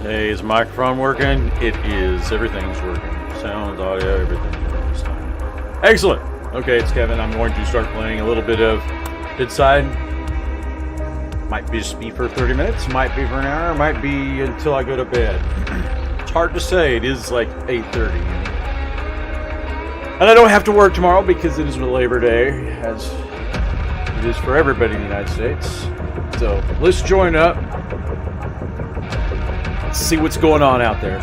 Hey, is the microphone working? It is. Everything's working. Sound, audio, everything's working this time. Excellent. Okay, it's Kevin. I'm going to start playing a little bit of Bidside. Might just be for 30 minutes, might be for an hour, might be until I go to bed. It's hard to say. It is like 8:30. And I don't have to work tomorrow because it is Labor Day, as it is for everybody in the United States. So let's join up. See what's going on out there.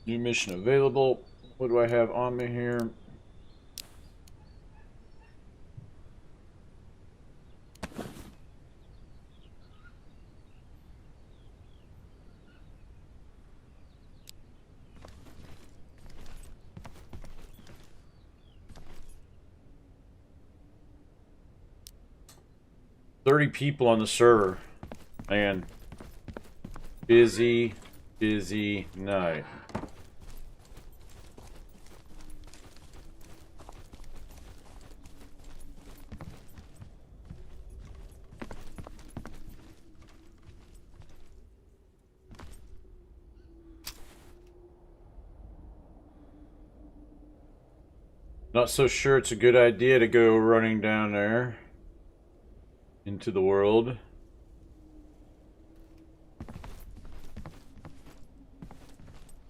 New mission available. What do I have on me here? $30 people on the server. Man. Busy night. Not so sure it's a good idea to go running down there into the world.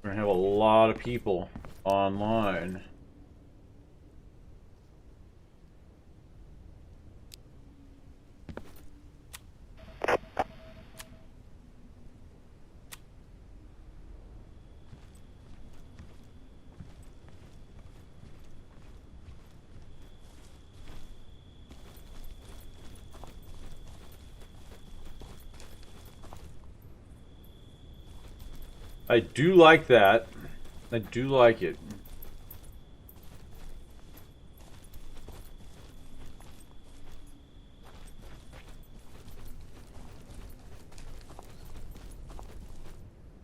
We're gonna have a lot of people online. I do like that. I do like it.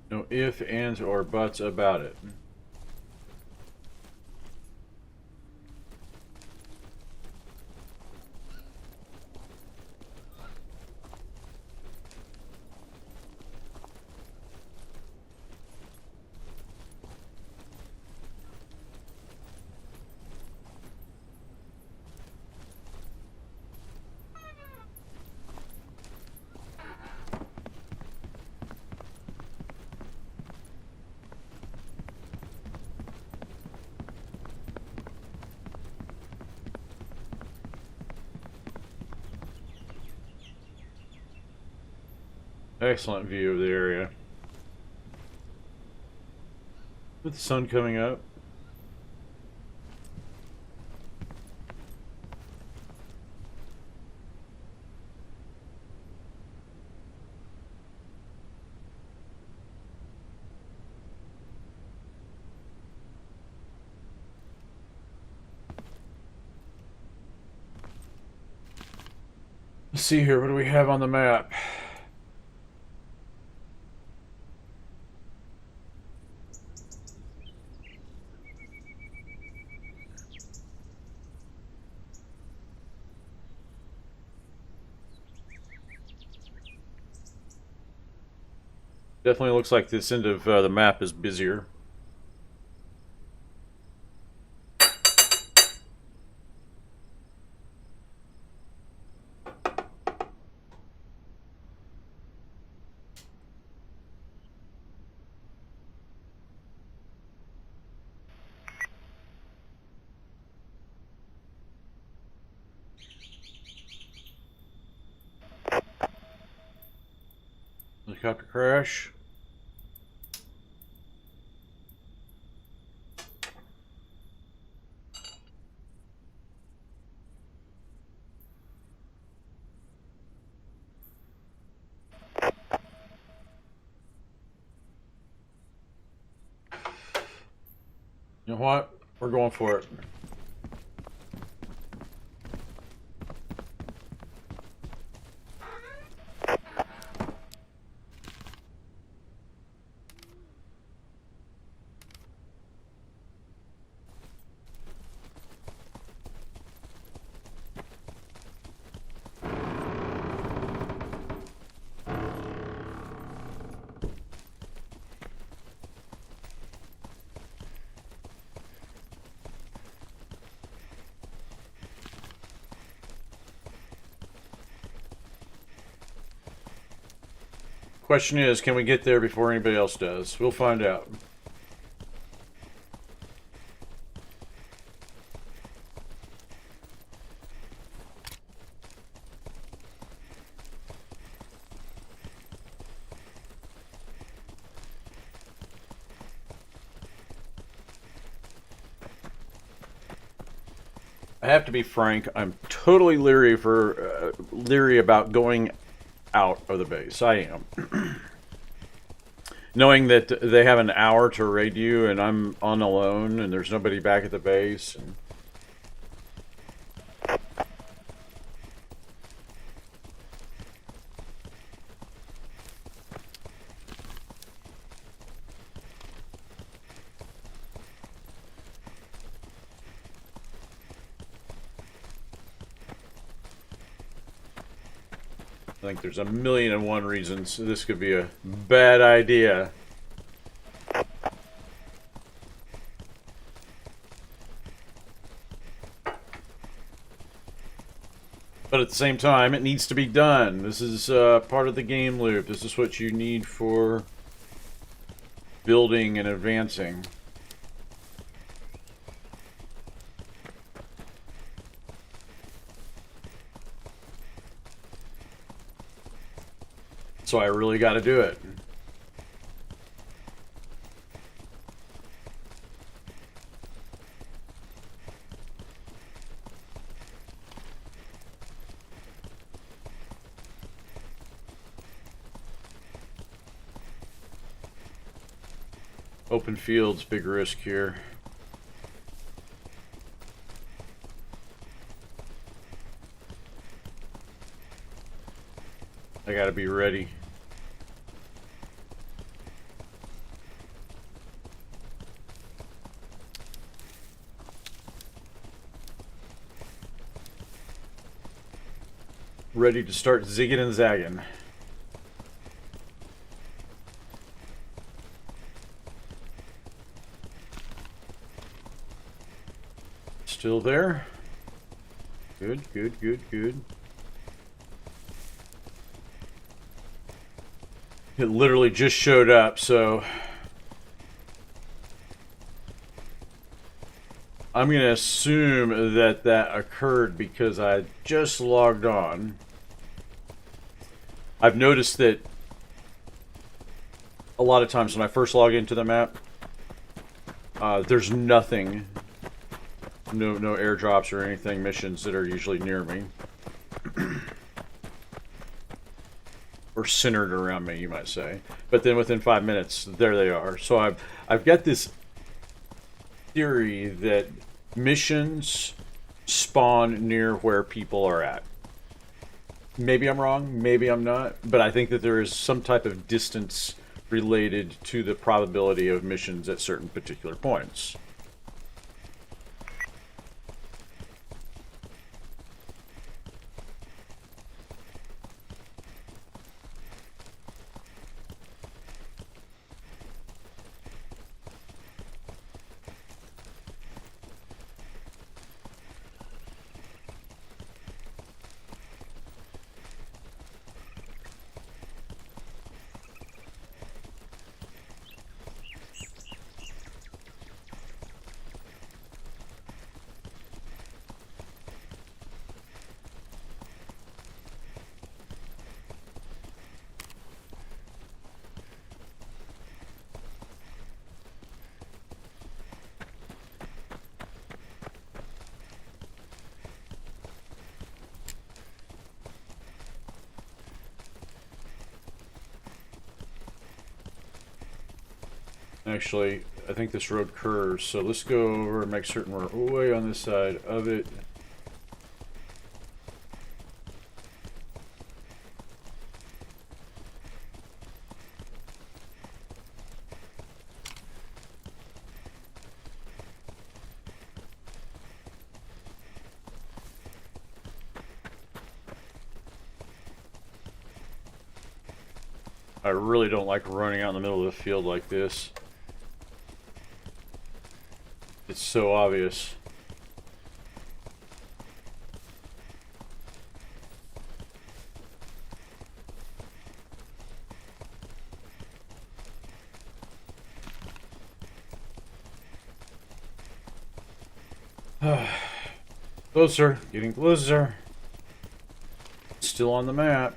No ifs, ands, or buts about it. Excellent view of the area. With the sun coming up. Let's see here, what do we have on the map? Definitely looks like this end of the map is busier. Helicopter crash. You know what? We're going for it. Question is, can we get there before anybody else does? We'll find out. I have to be frank. I'm totally leery about going out of the base. I am. Knowing that they have an hour to raid you, and I'm on alone, and there's nobody back at the base. And I think there's a million and one reasons this could be a bad idea. But at the same time, it needs to be done. This is part of the game loop. This is what you need for building and advancing. So I really got to do it. Open fields, big risk here. I gotta be ready. Ready to start zigging and zagging. Still there? Good, good, good, good. It literally just showed up, so I'm going to assume that that occurred because I just logged on. I've noticed that a lot of times when I first log into the map, there's nothing, no airdrops or anything, missions that are usually near me. Or centered around me, you might say. But then within 5 minutes, there they are. So I've got this theory that missions spawn near where people are at. Maybe I'm wrong, maybe I'm not, but I think that there is some type of distance related to the probability of missions at certain particular points. Actually, I think this road curves, so let's go over and make certain we're way on this side of it. I really don't like running out in the middle of the field like this. It's so obvious. Closer, getting closer. Still on the map.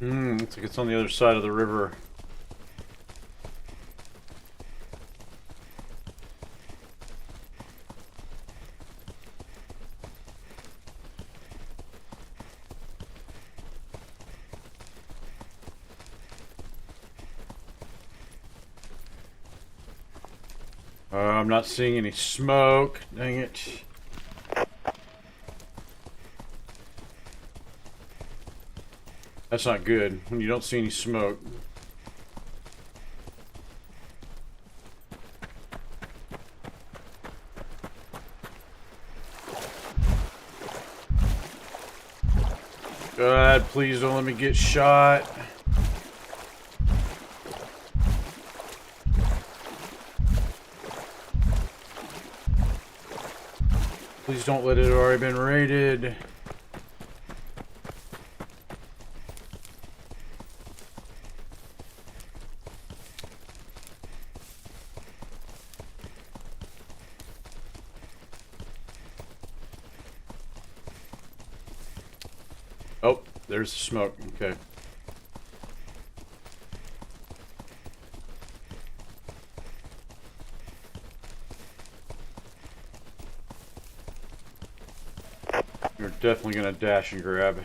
Looks like it's on the other side of the river. I'm not seeing any smoke. Dang it. That's not good when you don't see any smoke. God, please don't let me get shot. Please don't let it have already been raided. Oh, there's the smoke. Okay. You're definitely gonna dash and grab.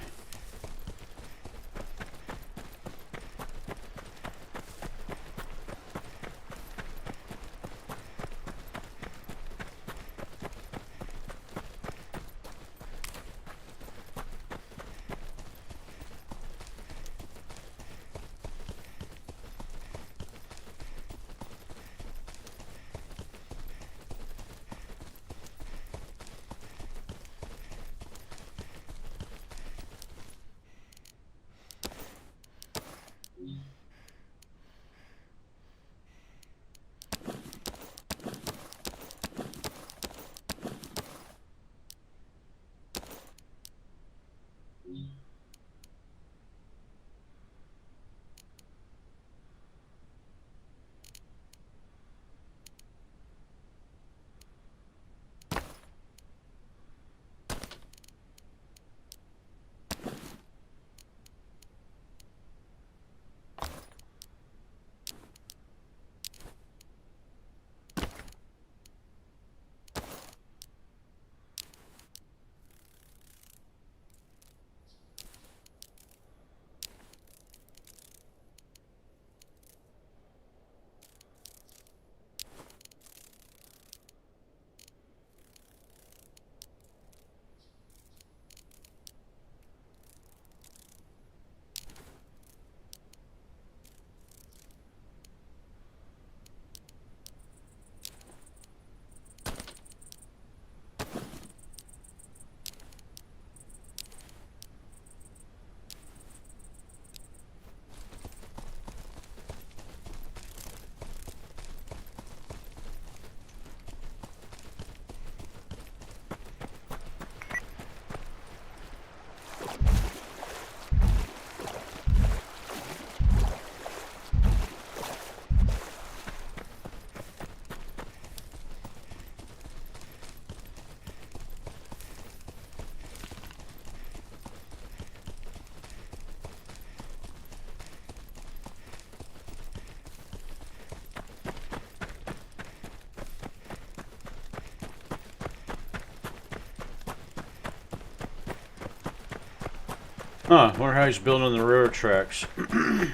Huh, wonder how he's building the railroad tracks. I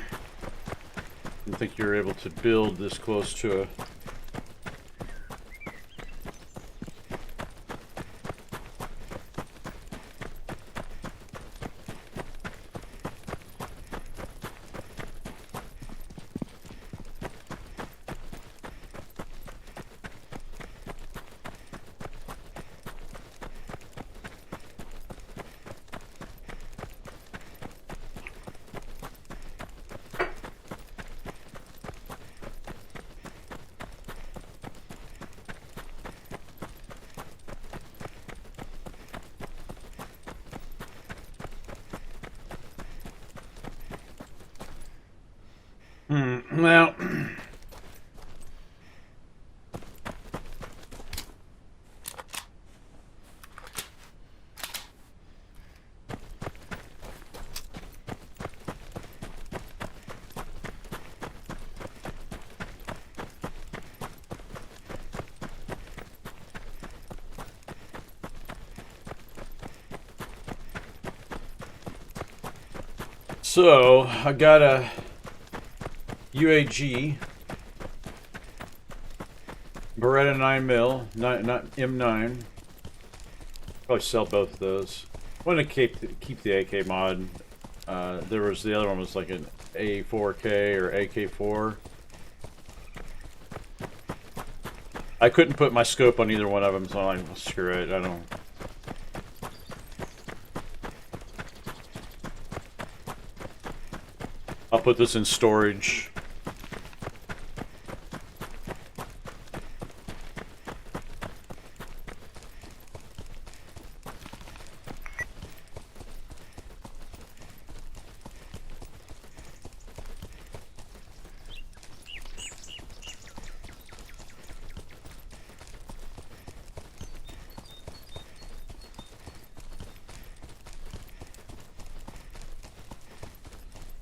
didn't think you were able to build this close to a... Well... So, I got a UAG Beretta 9mm, not M9. Probably sell both of those. I want to keep the AK mod. There was the other one was like an A4K or AK4. I couldn't put my scope on either one of them, so I'm like, screw it. I don't. I'll put this in storage.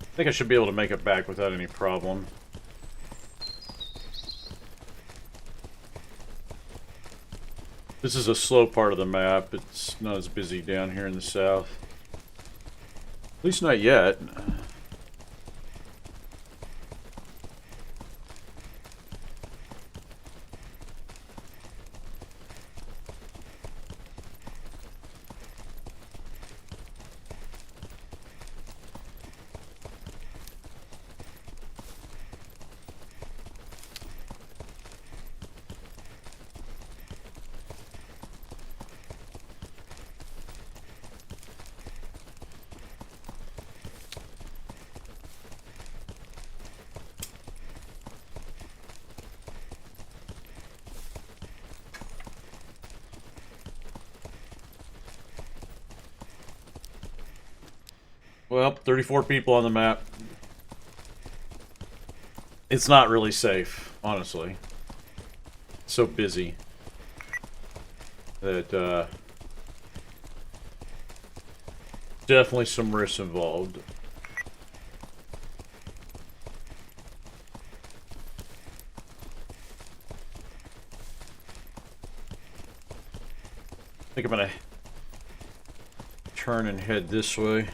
I think I should be able to make it back without any problem. This is a slow part of the map. It's not as busy down here in the south. At least not yet. Well, 34 people on the map. It's not really safe, honestly. It's so busy that definitely some risks involved. I think I'm gonna turn and head this way.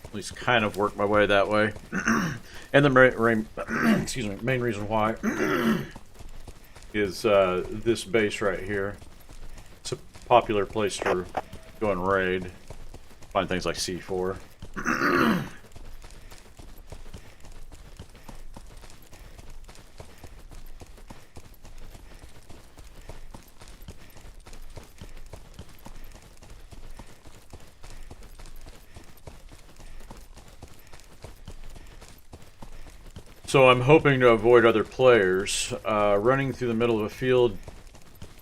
At least kind of work my way that way. And the excuse me, main reason why is this base right here. It's a popular place to go and raid. Find things like C4. So I'm hoping to avoid other players. Running through the middle of a field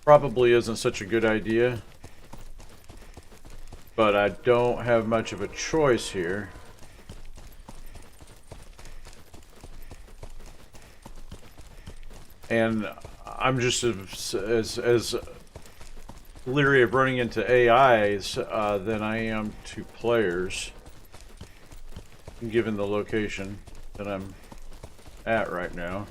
probably isn't such a good idea. But I don't have much of a choice here. And I'm just as leery of running into AIs than I am to players, given the location that I'm at right now.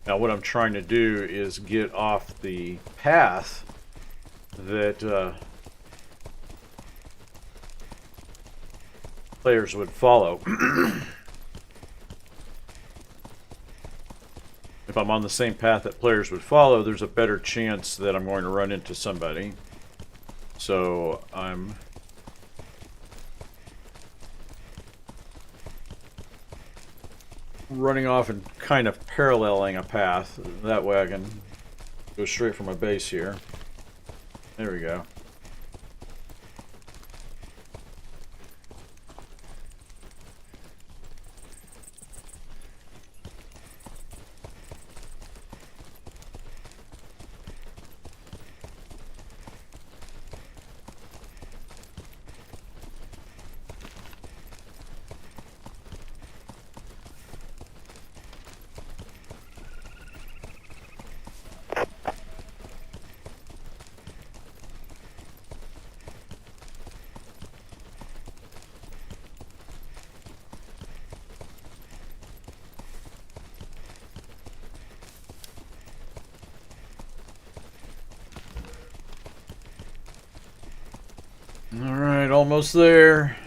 Now what I'm trying to do is get off the path that players would follow. If I'm on the same path that players would follow, there's a better chance that I'm going to run into somebody. So I'm running off and kind of paralleling a path. That way I can go straight for my base here. There we go. Alright, almost there.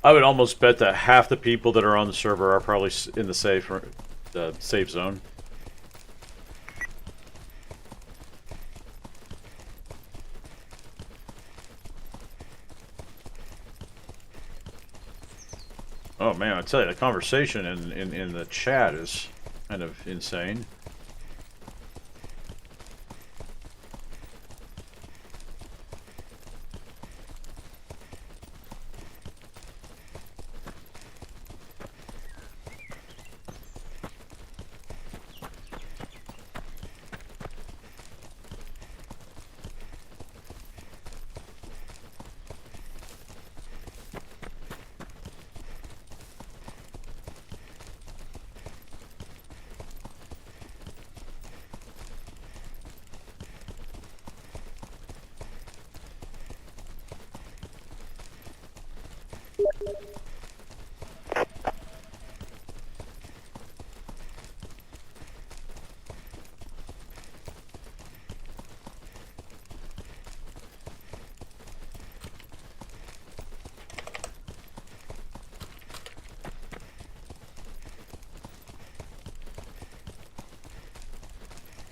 I would almost bet that half the people that are on the server are probably in the safe zone. Oh man, I tell you, the conversation in the chat is kind of insane.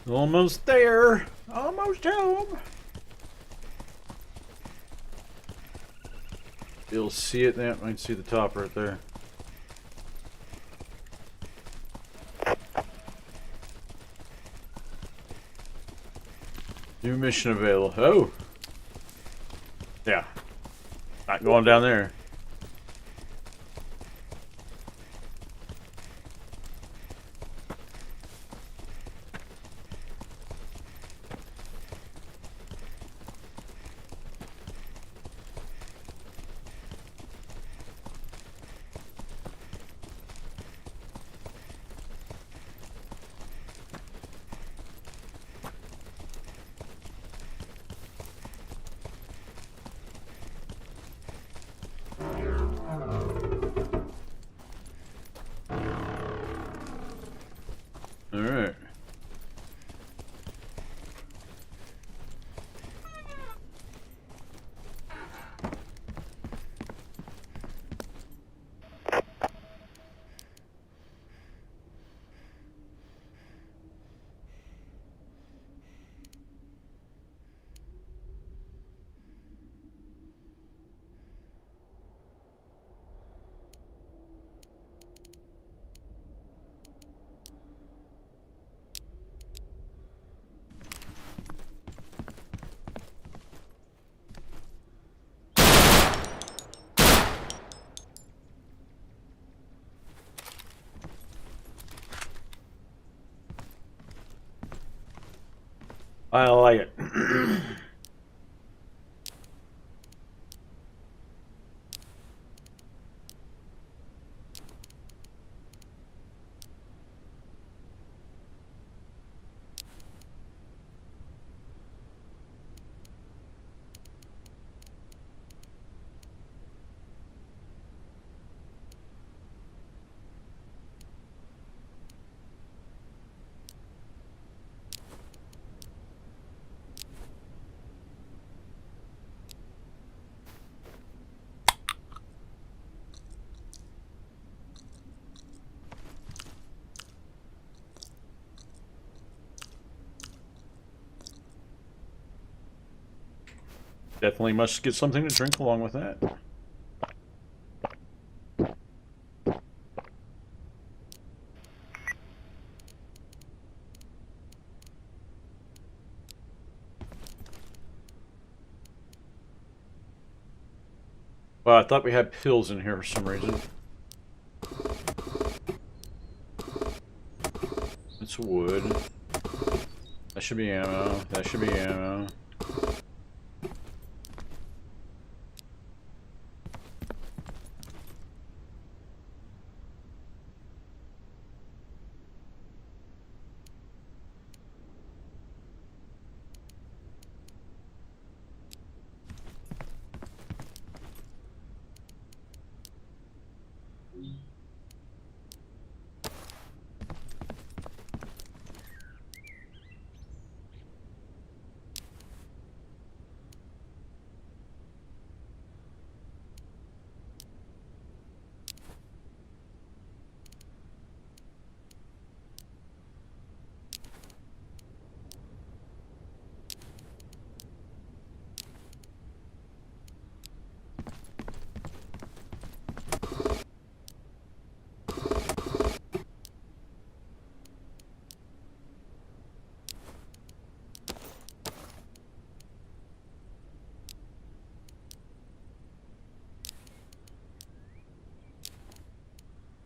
Almost there. Almost home. You'll see it now. I can see the top right there. New mission available. Oh. Yeah. Not going down there. All right. I like it. Definitely must get something to drink along with that. Well, I thought we had pills in here for some reason. It's wood. That should be ammo. That should be ammo.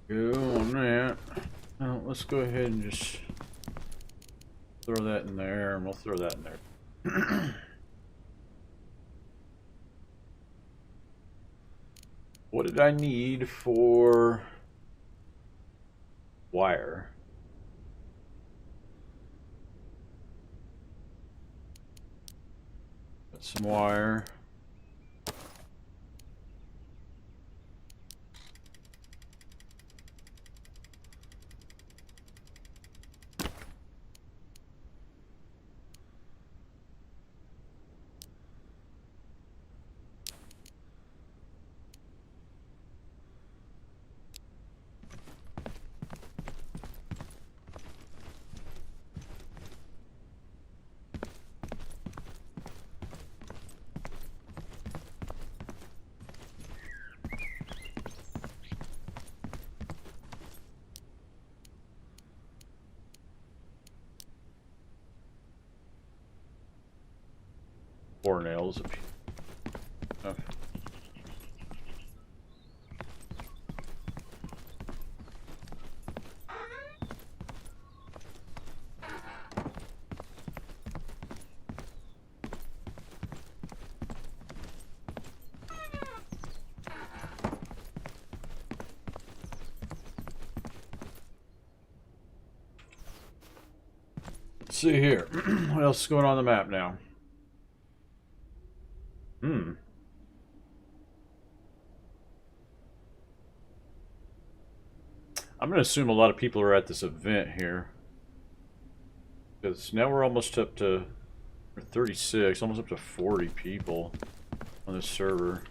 Go on that. Now, let's go ahead and just throw that in there, and we'll throw that in there. What did I need for wire? Got some wire. Four nails. Okay. Let's see here. What else is going on the map now? I'm going to assume a lot of people are at this event here. Because now we're almost up to 36, almost up to 40 people on this server.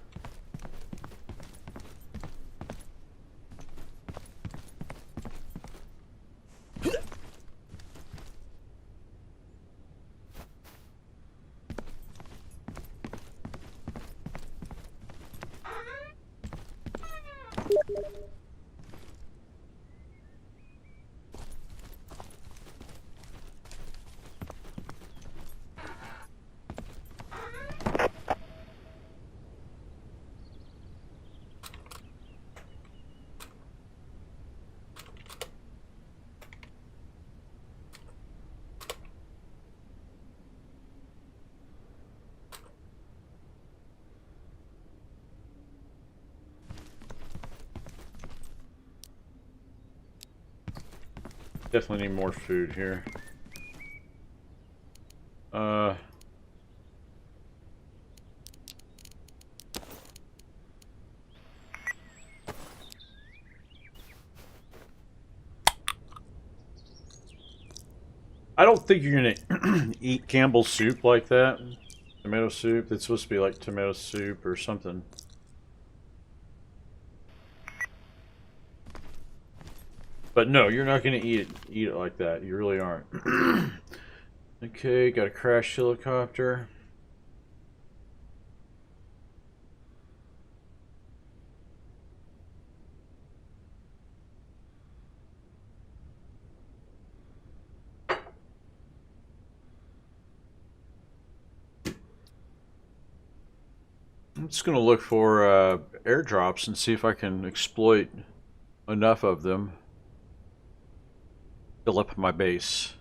Definitely need more food here. I don't think you're gonna eat Campbell's soup like that. Tomato soup. It's supposed to be like tomato soup or something. But no, you're not gonna eat it like that. You really aren't. Okay, got a crashed helicopter. I'm just going to look for airdrops and see if I can exploit enough of them. Fill up my base.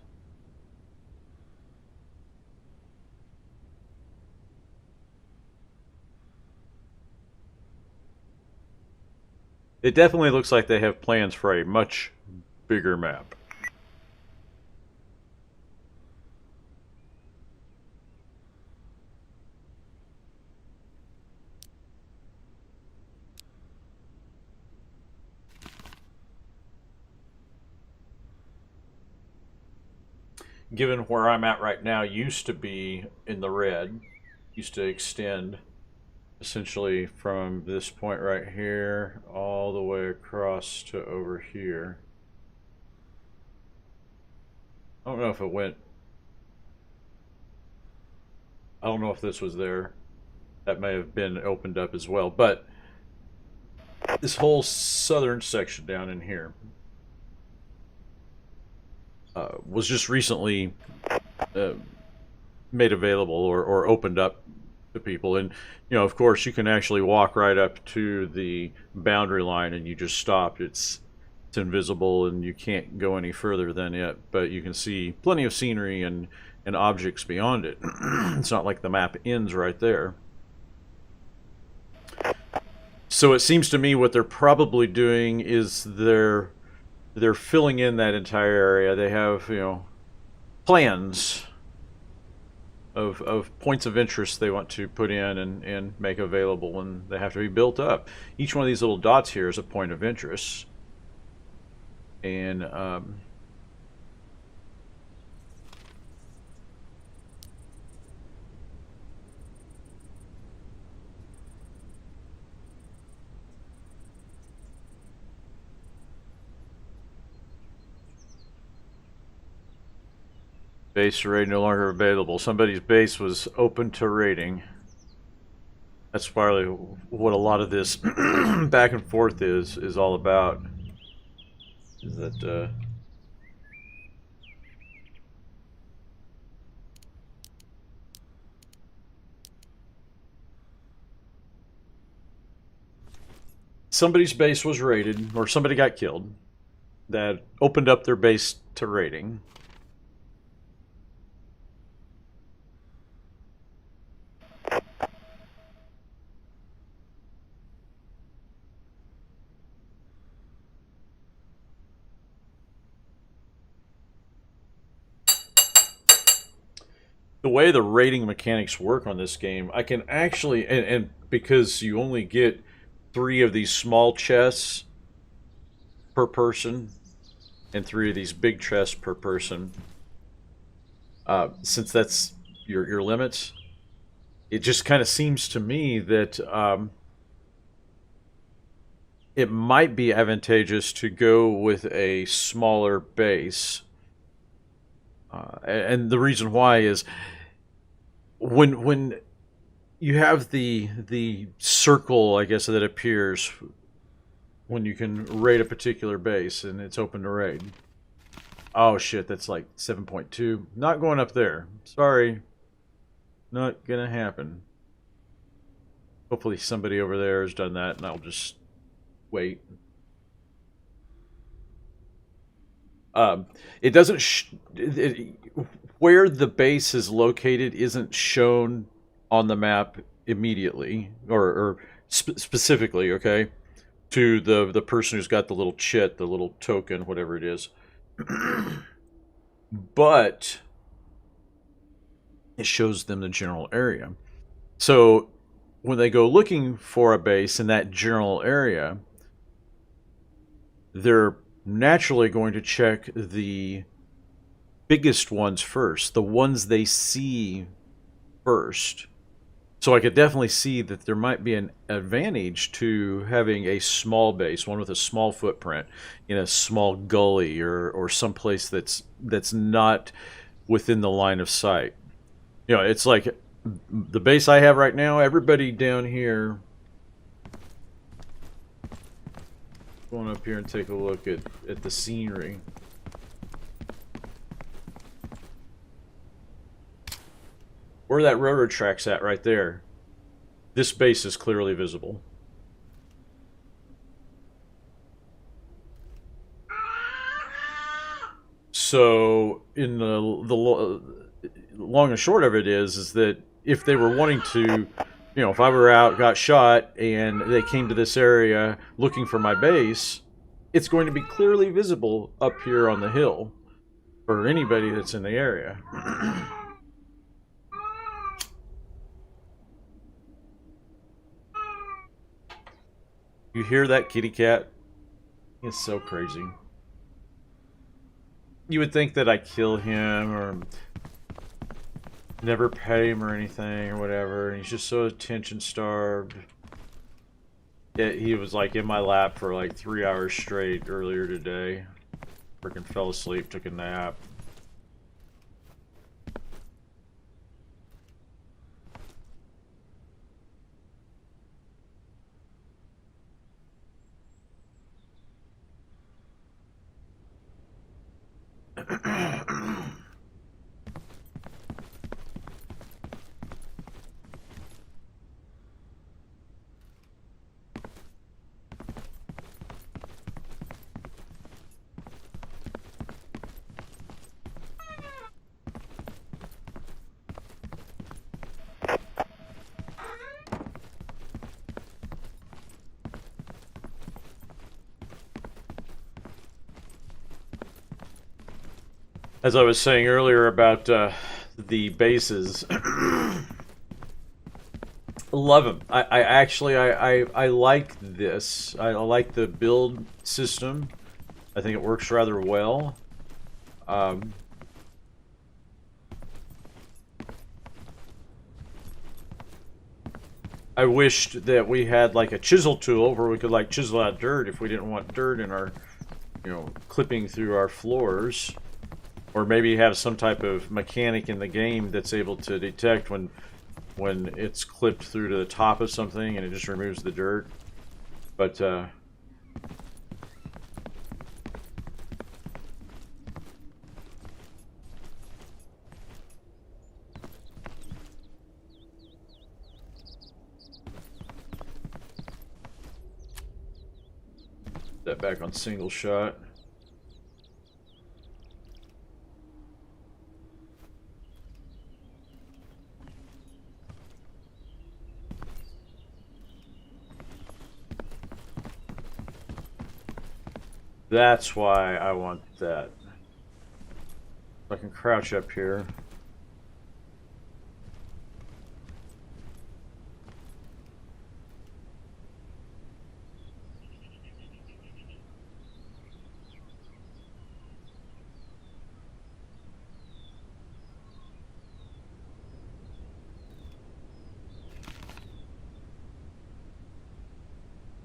It definitely looks like they have plans for a much bigger map. Given where I'm at right now, used to be in the red, used to extend essentially from this point right here all the way across to over here. I don't know if it went. I don't know if this was there. That may have been opened up as well, but this whole southern section down in here was just recently made available or opened up to people. And, you know, of course, you can actually walk right up to the boundary line and you just stop. It's invisible and you can't go any further than it, but you can see plenty of scenery and objects beyond it. It's not like the map ends right there. So it seems to me what they're probably doing is they're filling in that entire area. They have, you know, plans of points of interest they want to put in and make available, and they have to be built up. Each one of these little dots here is a point of interest. And base raid no longer available. Somebody's base was open to raiding. That's probably what a lot of this back and forth is all about. Is that somebody's base was raided, or somebody got killed, that opened up their base to raiding. The way the rating mechanics work on this game, I can actually, and because you only get 3 of these small chests per person and 3 of these big chests per person, since that's your limits, it just kind of seems to me that it might be advantageous to go with a smaller base. And the reason why is when you have the circle, I guess, that appears when you can raid a particular base and it's open to raid. Oh shit, that's like 7.2. Not going up there. Sorry. Not gonna happen. Hopefully somebody over there has done that and I'll just wait. It doesn't where the base is located isn't shown on the map immediately or specifically, okay, to the person who's got the little chit, the little token, whatever it is. But it shows them the general area. So when they go looking for a base in that general area, they're naturally going to check the biggest ones first, the ones they see first. So I could definitely see that there might be an advantage to having a small base, one with a small footprint, in a small gully or someplace that's not within the line of sight. You know, it's like the base I have right now, everybody down here. Going up here and take a look at the scenery. Where that railroad track's at right there. This base is clearly visible. So, in the long and short of it is that if they were wanting to, if I were out, got shot, and they came to this area looking for my base, it's going to be clearly visible up here on the hill for anybody that's in the area. You hear that, kitty cat? It's so crazy. You would think that I kill him or never pet him or anything or whatever, and he's just so attention starved. Yeah, he was like in my lap for like 3 hours straight earlier today. Freaking fell asleep, took a nap. As I was saying earlier about the bases, love them. I actually I like this. I like the build system. I think it works rather well. I wished that we had like a chisel tool where we could like chisel out dirt if we didn't want dirt in our, clipping through our floors. Or maybe have some type of mechanic in the game that's able to detect when it's clipped through to the top of something and it just removes the dirt. But that back on single shot. That's why I want that. I can crouch up here.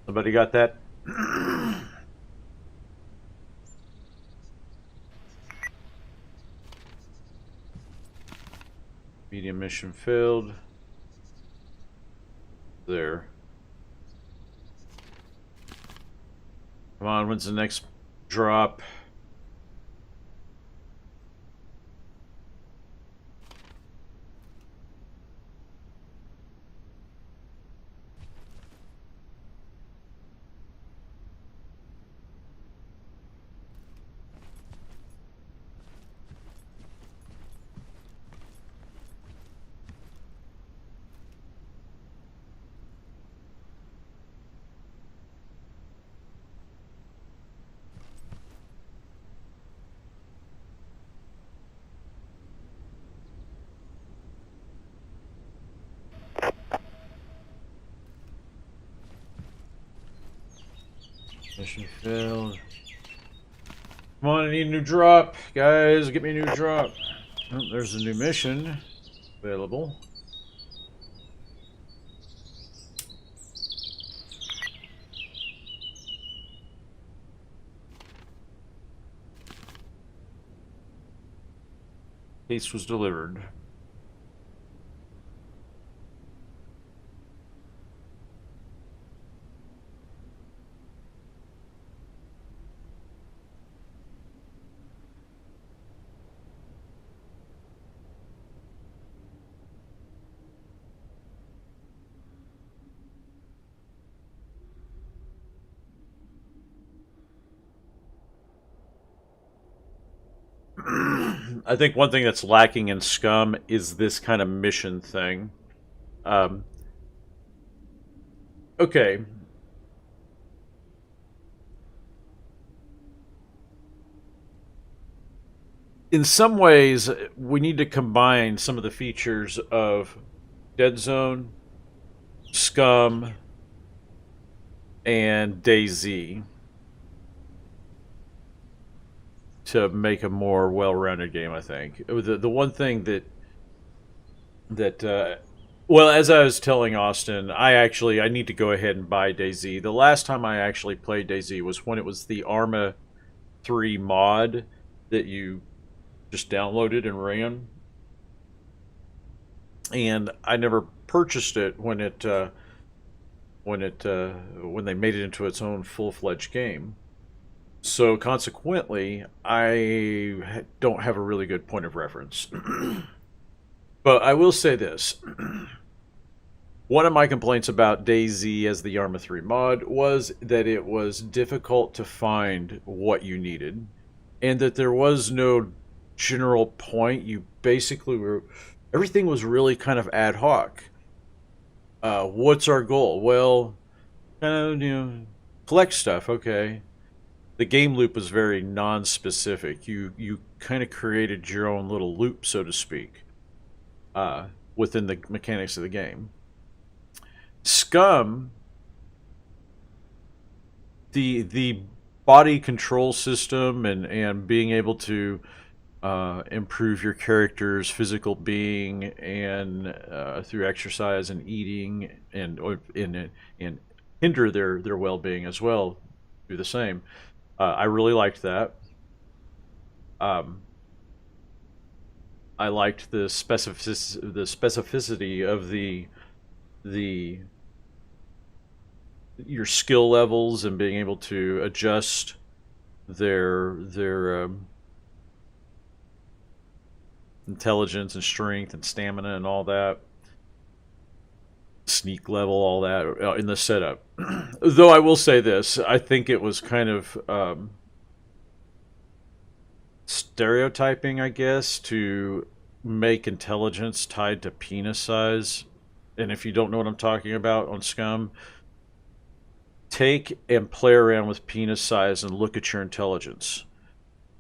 Somebody got that? Medium mission failed. There. Come on, when's the next drop? Mission failed. Come on, I need a new drop. Guys, get me a new drop. Oh, there's a new mission available. Case was delivered. I think one thing that's lacking in Scum is this kind of mission thing. Um, okay. In some ways, we need to combine some of the features of Dead Zone, Scum, and DayZ to make a more well-rounded game. I think the one thing that well, as I was telling Austin, I need to go ahead and buy DayZ. The last time I actually played DayZ was when it was the Arma 3 mod that you just downloaded and ran, and I never purchased it when when they made it into its own full-fledged game. So consequently, I don't have a really good point of reference. But I will say this. One of my complaints about DayZ as the Arma 3 mod was that it was difficult to find what you needed, and that there was no general point. You basically were, everything was really kind of ad hoc. What's our goal? Well, kind of, collect stuff. Okay. The game loop was very non-specific. You kind of created your own little loop, so to speak, within the mechanics of the game. Scum, the body control system and being able to improve your character's physical being and through exercise and eating and hinder their well-being as well, do the same. I really liked that. I liked the specificity of the your skill levels and being able to adjust their intelligence and strength and stamina and all that, sneak level, all that in the setup. Though I will say this, I think it was kind of stereotyping, I guess, to make intelligence tied to penis size. And if you don't know what I'm talking about on Scum, take and play around with penis size and look at your intelligence.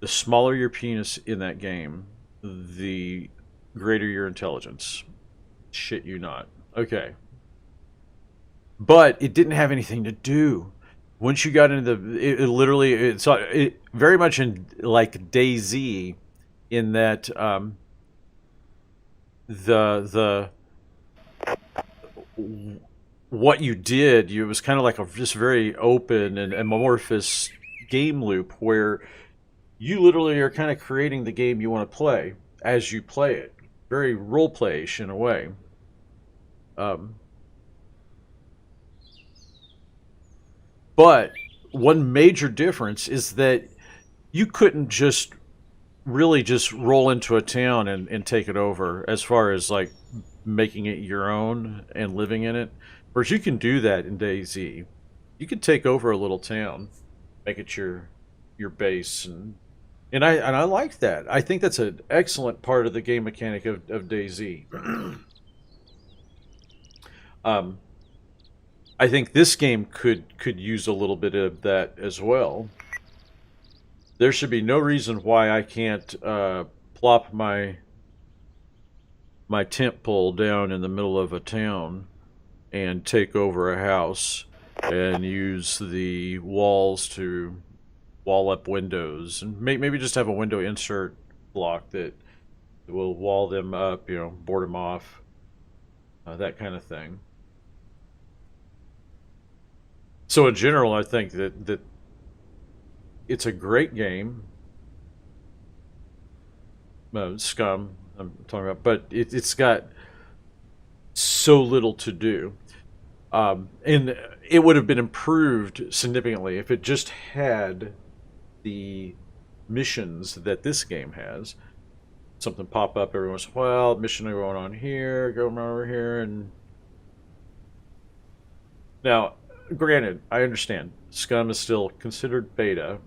The smaller your penis in that game, the greater your intelligence. Shit you not. Okay. But it didn't have anything to do. Once you got into it literally, it very much in like DayZ, in that the what you did, it was kind of like a just very open and amorphous game loop where you literally are kind of creating the game you want to play as you play it. Very role play-ish in a way. But one major difference is that you couldn't just really just roll into a town and take it over as far as like making it your own and living in it. Whereas you can do that in DayZ. You can take over a little town, make it your base, and I like that. I think that's an excellent part of the game mechanic of DayZ. I think this game could use a little bit of that as well. There should be no reason why I can't plop my tent pole down in the middle of a town and take over a house and use the walls to wall up windows and maybe just have a window insert block that will wall them up, board them off, that kind of thing. So in general, I think that it's a great game. Scum, I'm talking about, but it's got so little to do. And it would have been improved significantly if it just had the missions that this game has. Something pop up every once in a while, mission going on here, go over here, and now, granted, I understand Scum is still considered beta.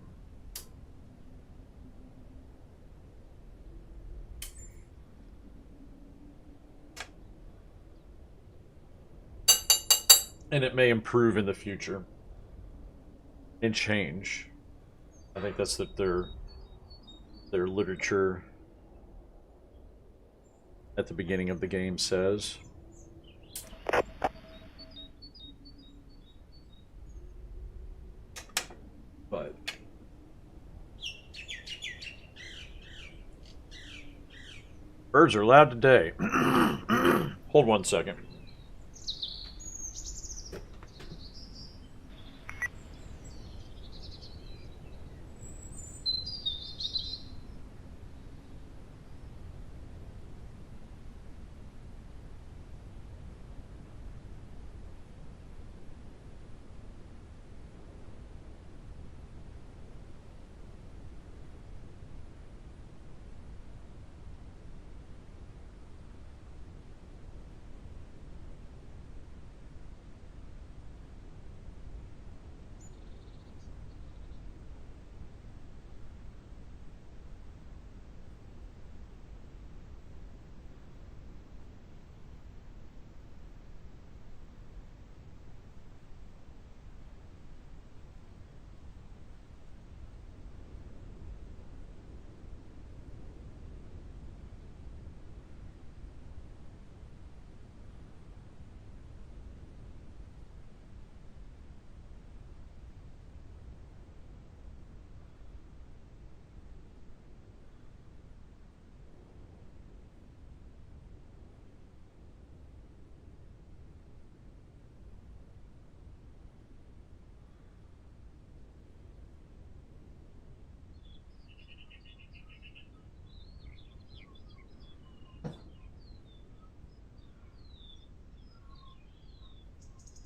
and it may improve in the future and change. I think that's that their literature at the beginning of the game says. But birds are loud today. Hold 1 second.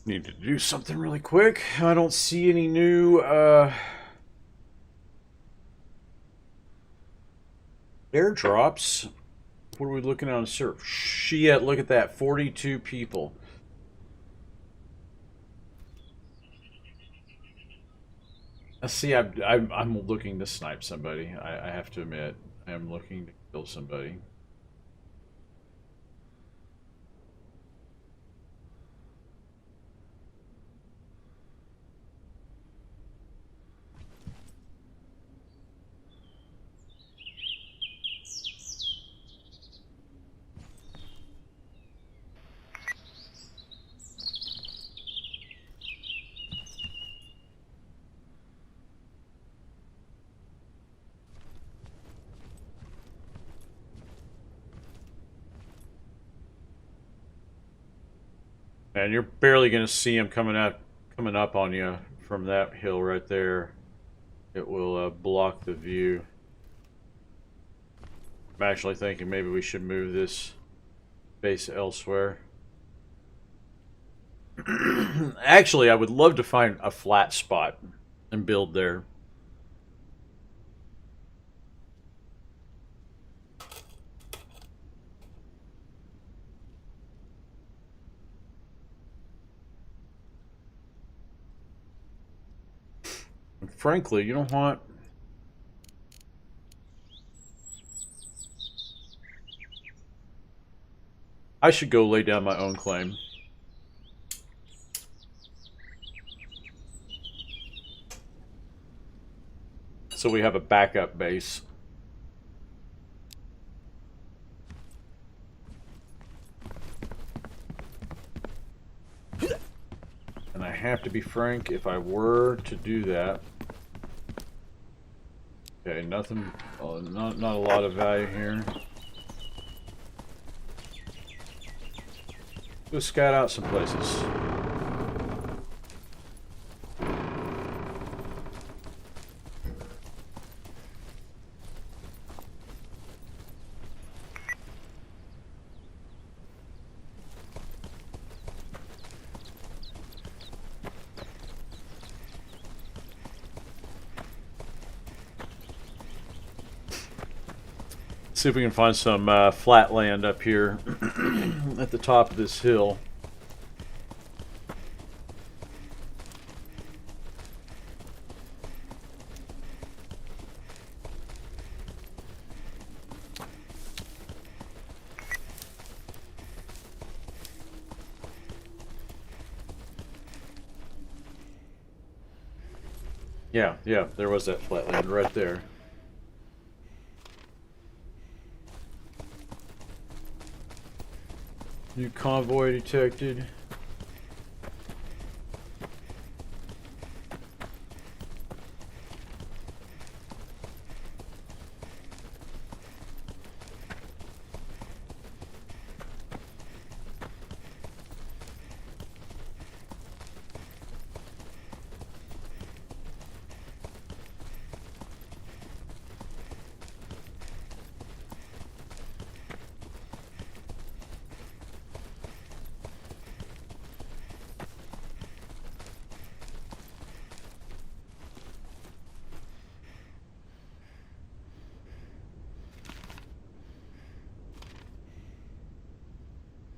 Need to do something really quick. I don't see any new airdrops. What are we looking at on surf? Shit, look at that. 42 people. See, I'm looking to snipe somebody. I have to admit. I am looking to kill somebody. And you're barely going to see him coming up on you from that hill right there. It will block the view. I'm actually thinking maybe we should move this base elsewhere. Actually, I would love to find a flat spot and build there. And frankly, you know what? I should go lay down my own claim. So we have a backup base. And I have to be frank, if I were to do that... Okay, nothing... not a lot of value here. Go scout out some places. See if we can find some flat land up here at the top of this hill. Yeah, yeah, there was that flatland right there. New convoy detected.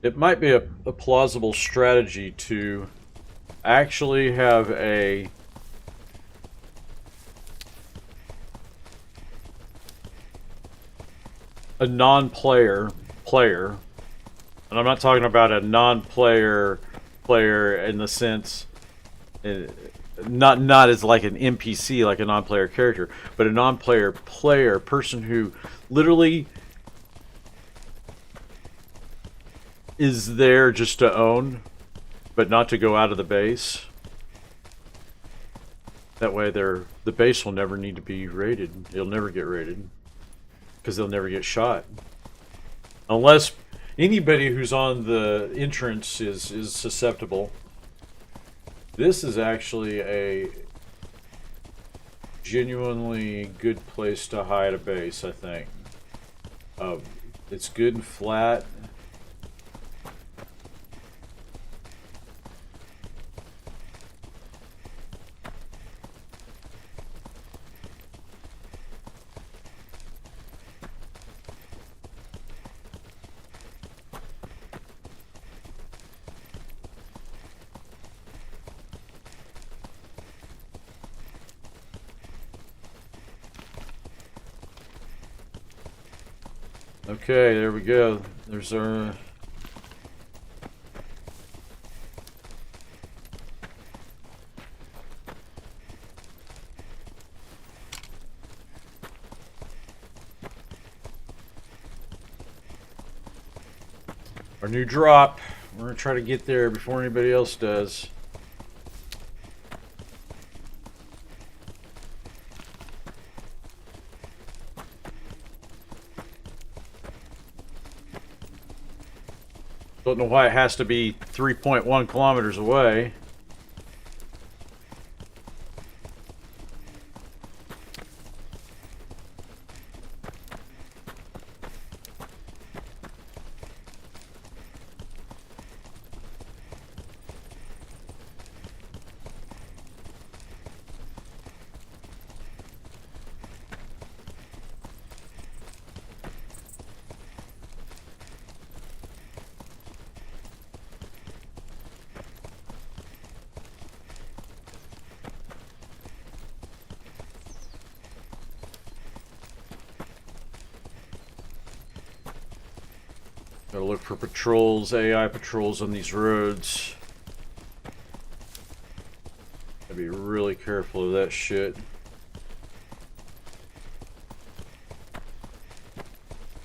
It might be a plausible strategy to actually have a non-player player, and I'm not talking about a non-player player in the sense, not as like an NPC, like a non-player character, but a non-player player, person who literally is there just to own, but not to go out of the base. That way, the base will never need to be raided. It'll never get raided because they'll never get shot, unless anybody who's on the entrance is susceptible. This is actually a genuinely good place to hide a base, I think. It's good and flat. Okay, there we go. There's our... our new drop. We're gonna try to get there before anybody else does. Don't know why it has to be 3.1 kilometers away. Gotta look for patrols, AI patrols on these roads. Gotta be really careful of that shit.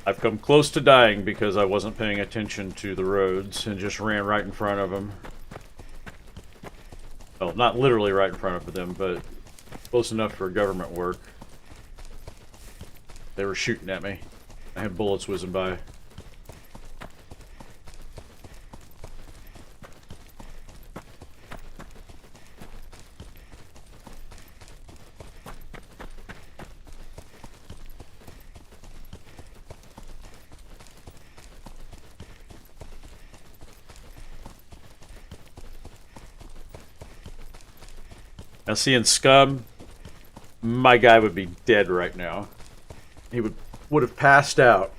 I've come close to dying because I wasn't paying attention to the roads and just ran right in front of them. Well, not literally right in front of them, but close enough for government work. They were shooting at me. I had bullets whizzing by. Now, seeing Scum, my guy would be dead right now. He would have passed out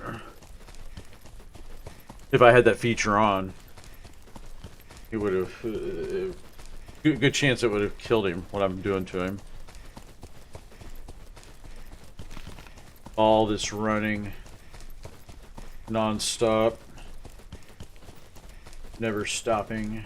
if I had that feature on. He would have. Good chance it would have killed him. What I'm doing to him. All this running, non-stop, never stopping.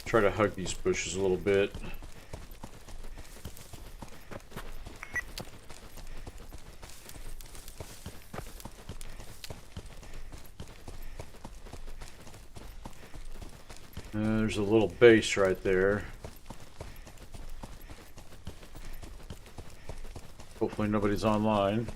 Try to hug these bushes a little bit. There's a little base right there. Hopefully nobody's online.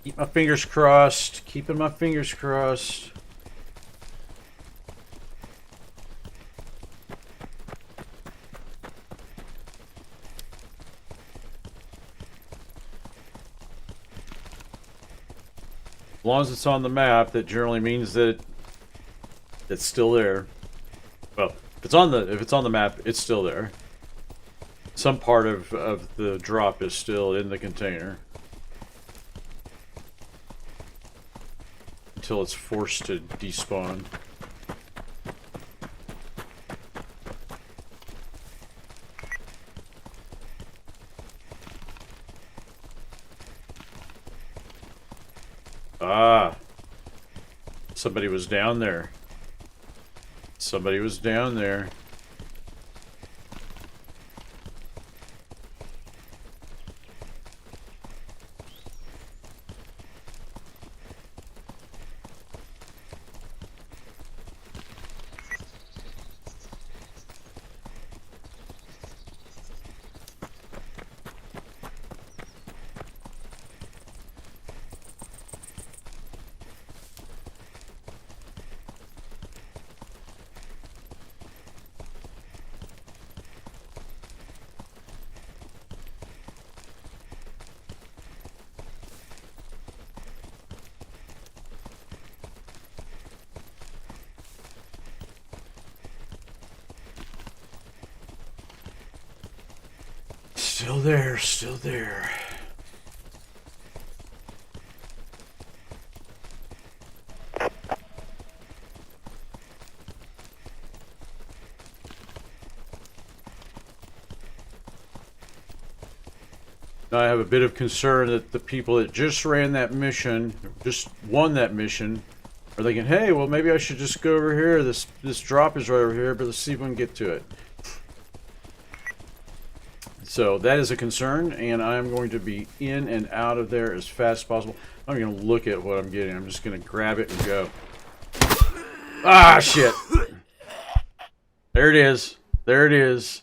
Keep my fingers crossed. Keeping my fingers crossed. As long as it's on the map, that generally means that it's still there. Well, if it's on the map, it's still there. Some part of the drop is still in the container. Until it's forced to despawn. Ah. Somebody was down there. Somebody was down there. Still there, still there. Now I have a bit of concern that the people that just ran that mission, just won that mission, are thinking, hey, well maybe I should just go over here. This drop is right over here, but let's see if we can get to it. So that is a concern, and I'm going to be in and out of there as fast as possible. I'm going to look at what I'm getting. I'm just going to grab it and go. Ah, shit. There it is. There it is.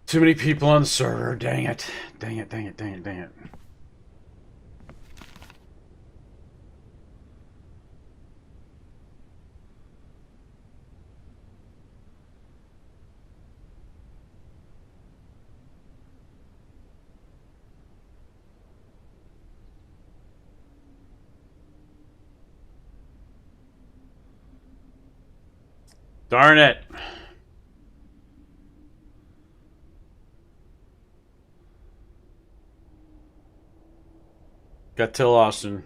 Too many people on the server. Dang it. Dang it, dang it, dang it, dang it. Darn it. Got till Austin.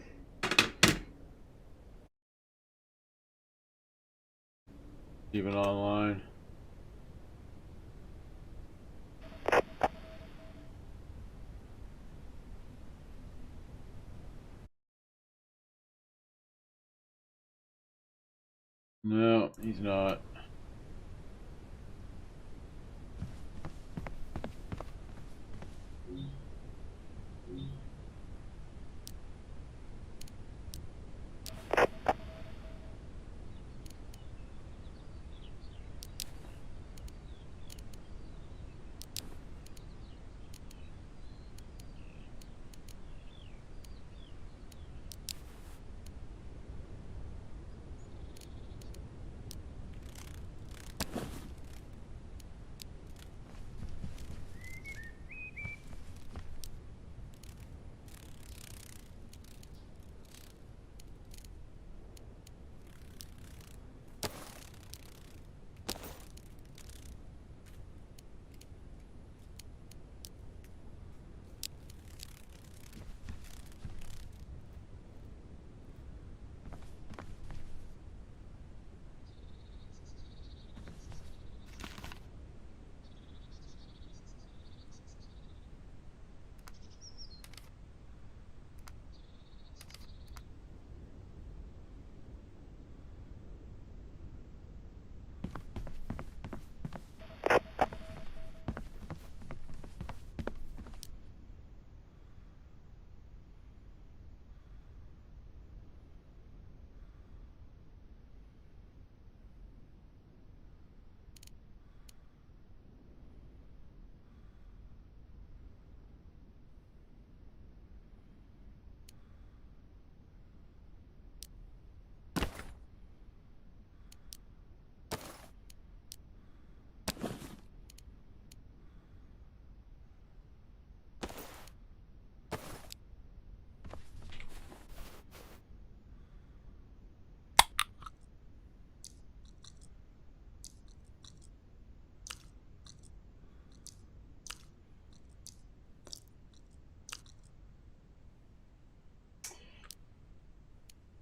Even online. No, he's not.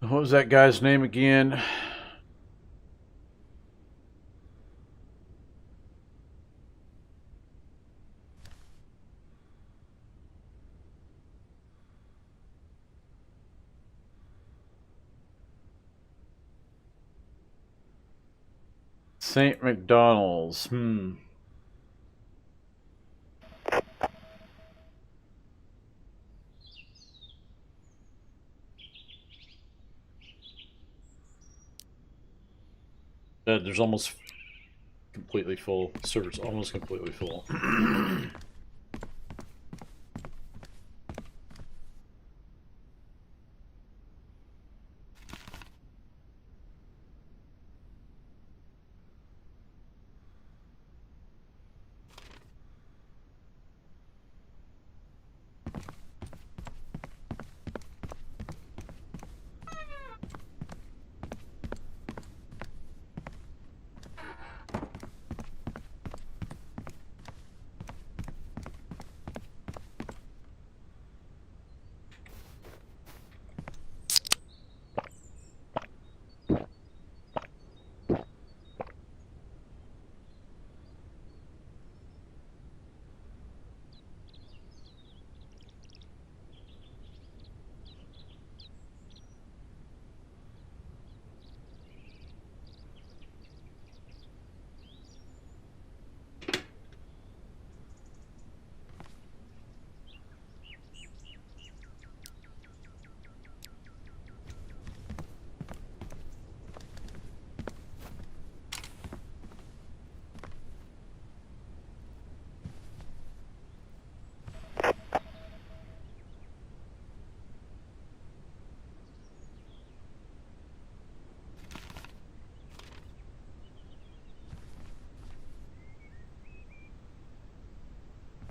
What was that guy's name again? St. McDonald's. There's almost completely full. The server's almost completely full.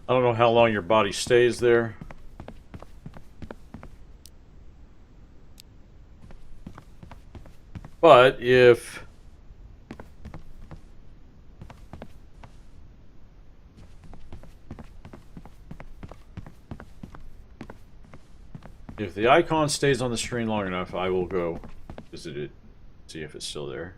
I don't know how long your body stays there. But if If the icon stays on the screen long enough, I will go visit it, see if it's still there.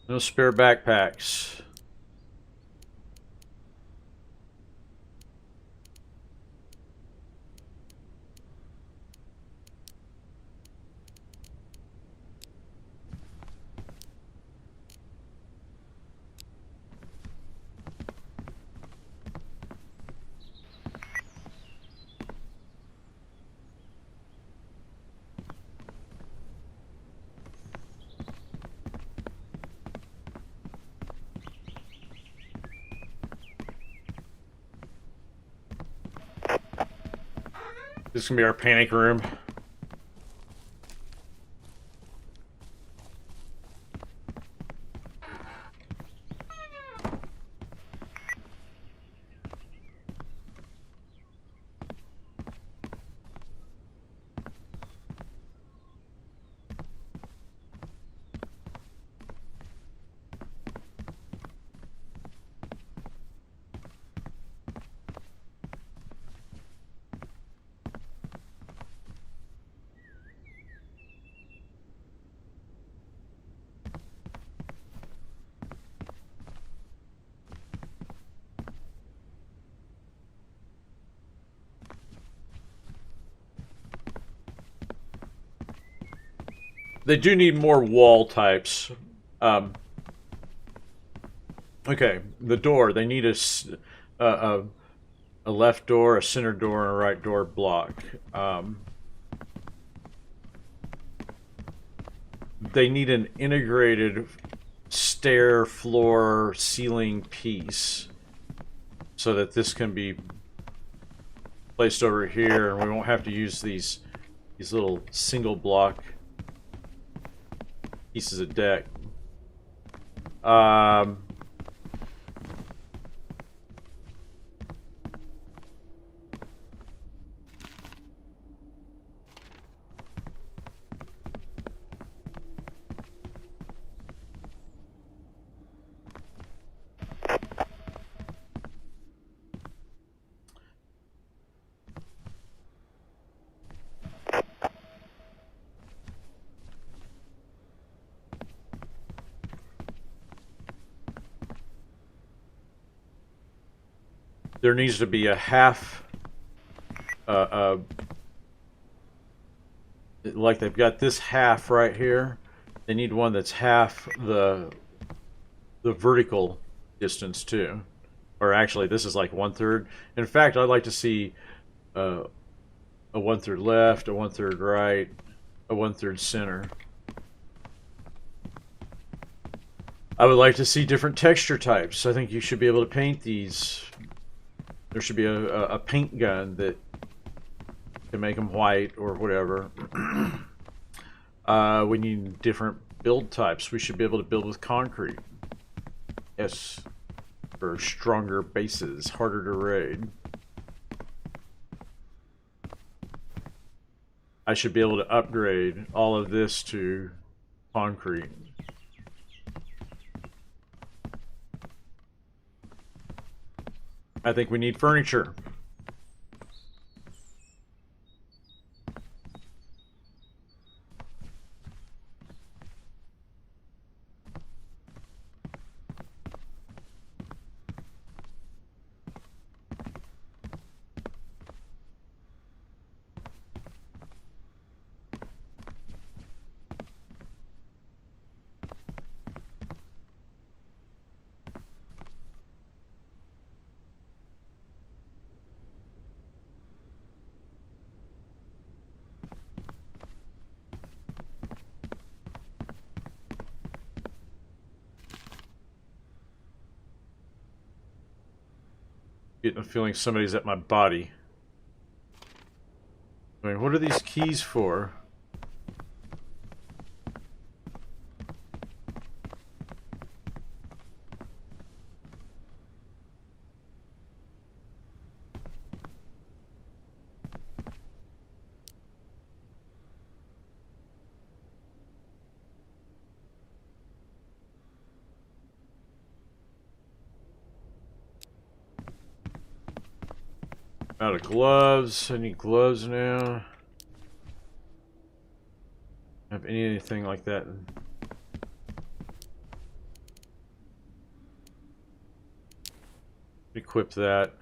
No spare backpacks. This is gonna be our panic room. They do need more wall types. Okay, the door. They need a left door, a center door, and a right door block. They need an integrated stair, floor, ceiling piece so that this can be placed over here, and we won't have to use these little single block pieces of deck. There needs to be a half, like they've got this half right here. They need one that's half the vertical distance too. Or actually, this is like 1/3. In fact, I'd like to see a 1/3 left, a 1/3 right, a 1/3 center. I would like to see different texture types. I think you should be able to paint these. There should be a paint gun that can make them white or whatever. We need different build types. We should be able to build with concrete. Yes, for stronger bases, harder to raid. I should be able to upgrade all of this to concrete. I think we need furniture. Getting the feeling somebody's at my body. I mean, what are these keys for? Out of gloves. I need gloves now. Have anything like that? Equip that.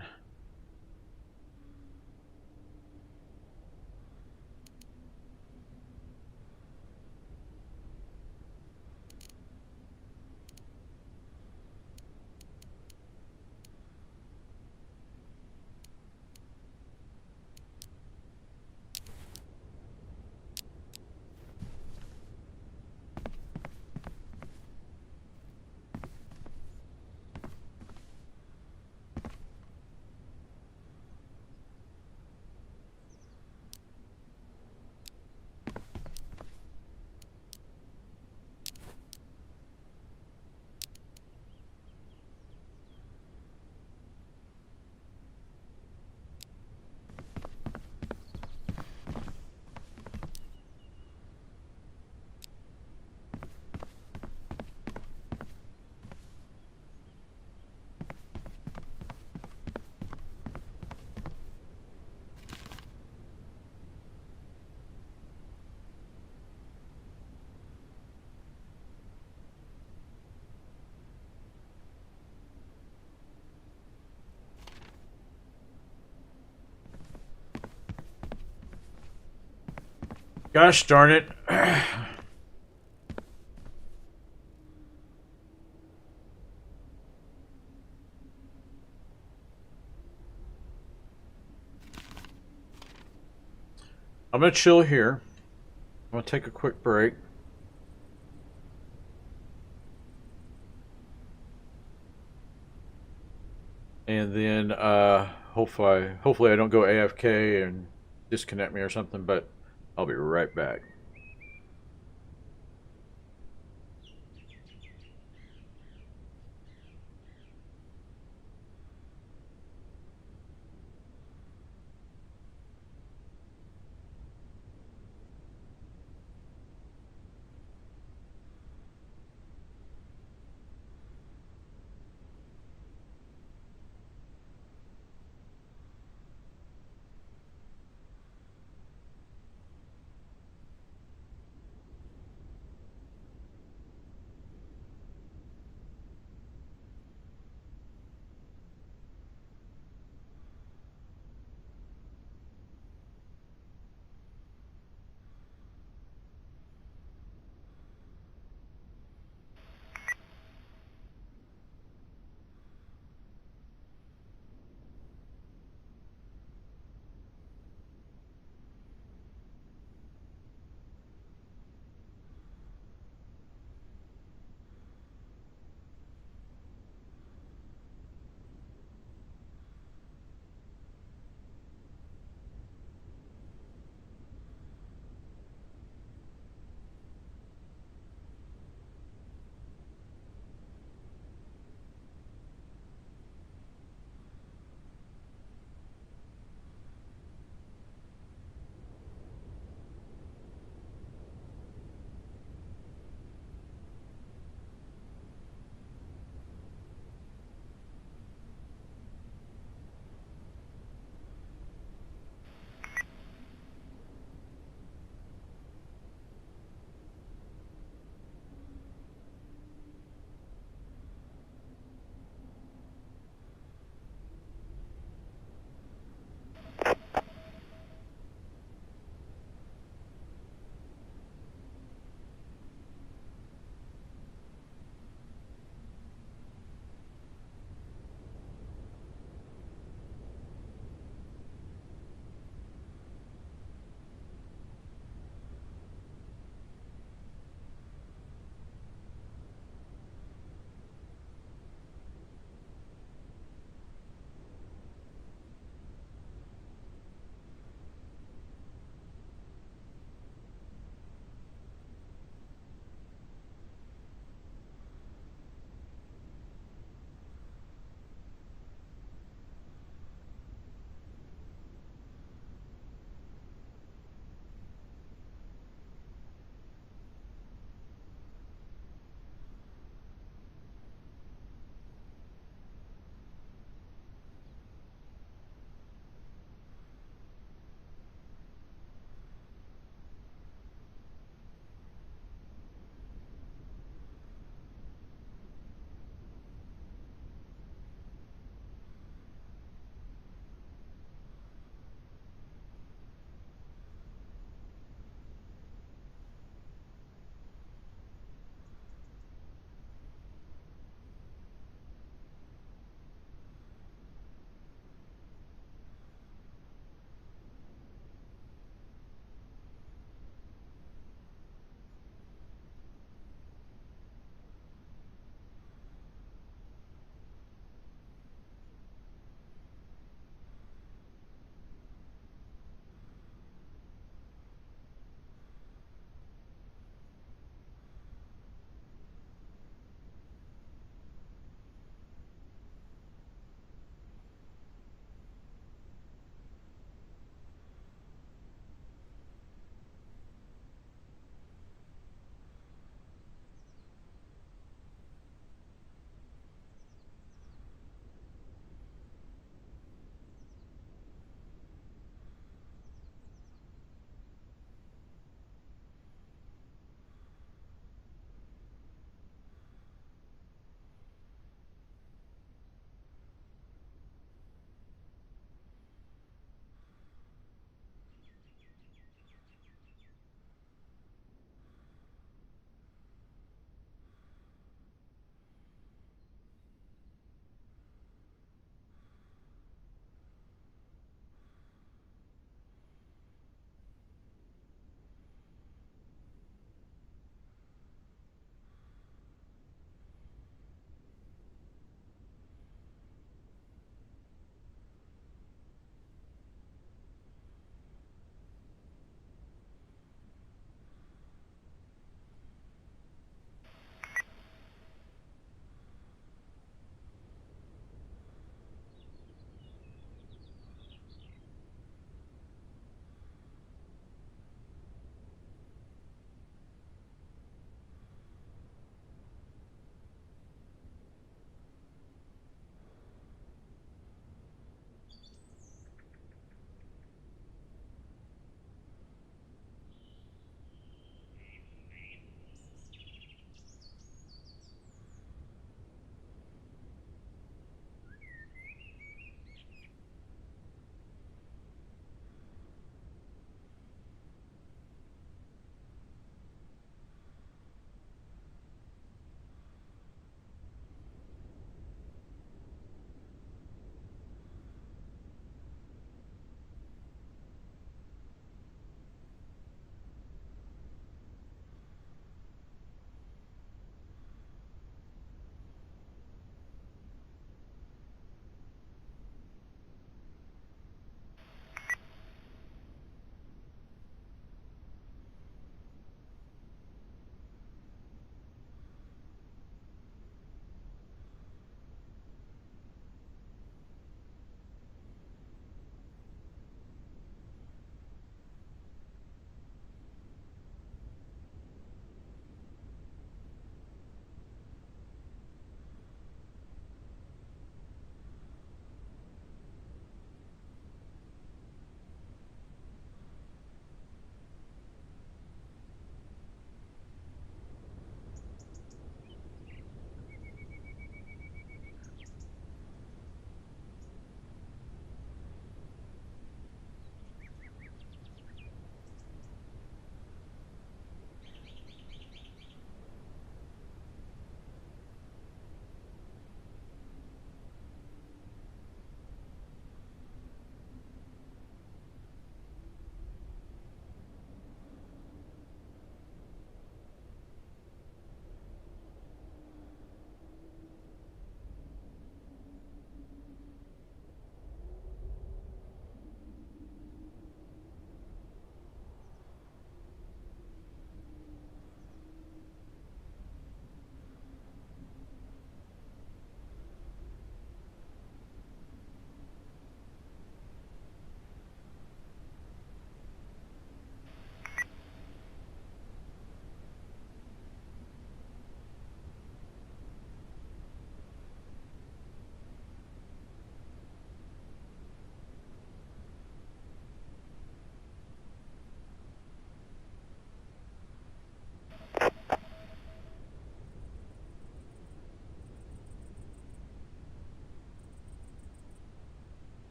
Gosh darn it. I'm going to chill here. I'm going to take a quick break. And then hopefully I don't go AFK and disconnect me or something, but I'll be right back.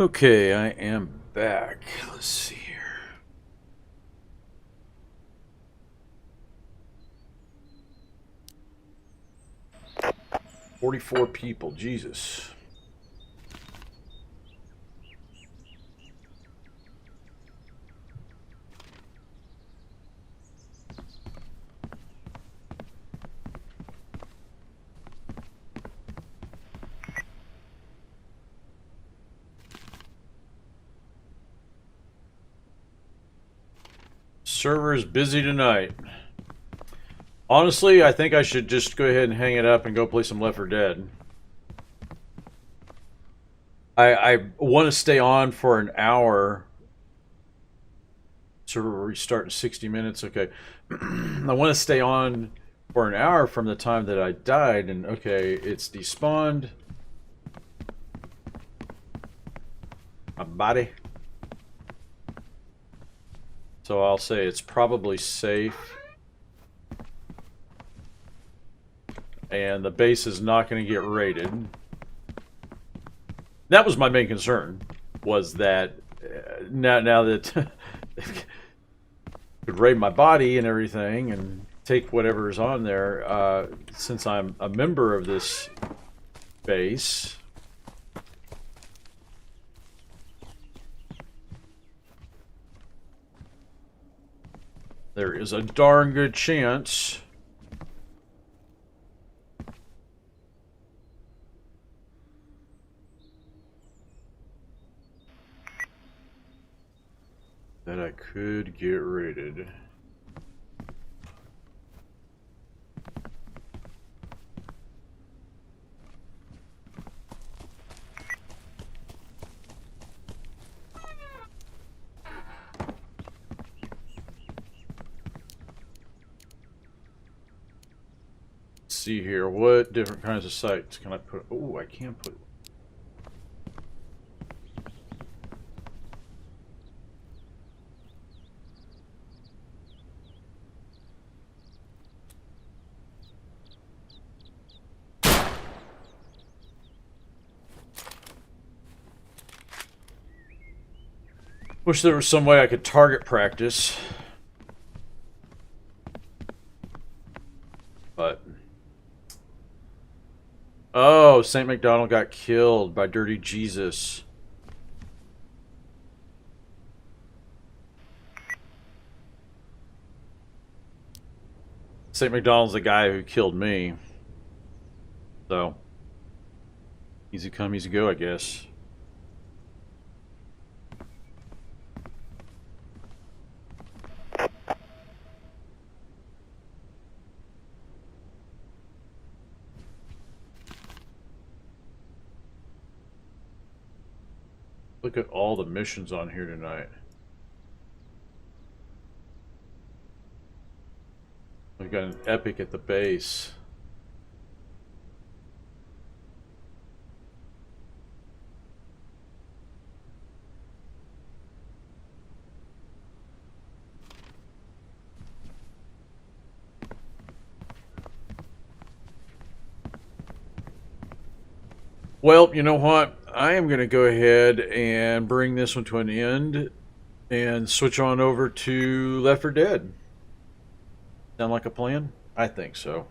Okay, I am back. Let's see here. "44 people, Jesus." Server's busy tonight. Honestly, I think I should just go ahead and hang it up and go play some Left 4 Dead. I want to stay on for an hour. Server restart in 60 minutes. Okay. I want to stay on for an hour from the time that I died. And okay, it's despawned. My body. So I'll say it's probably safe. And the base is not going to get raided. That was my main concern, was that now that they could raid my body and everything and take whatever is on there, since I'm a member of this base. There is a darn good chance that I could get raided. See here, what different kinds of sites can I put? Oh, I can put. Wish there was some way I could target practice. But oh, St. McDonald got killed by Dirty Jesus. St. McDonald's the guy who killed me. So, easy come, easy go, I guess. Look at all the missions on here tonight. We've got an epic at the base. Well, you know what? I am going to go ahead and bring this one to an end and switch on over to Left 4 Dead. Sound like a plan? I think so.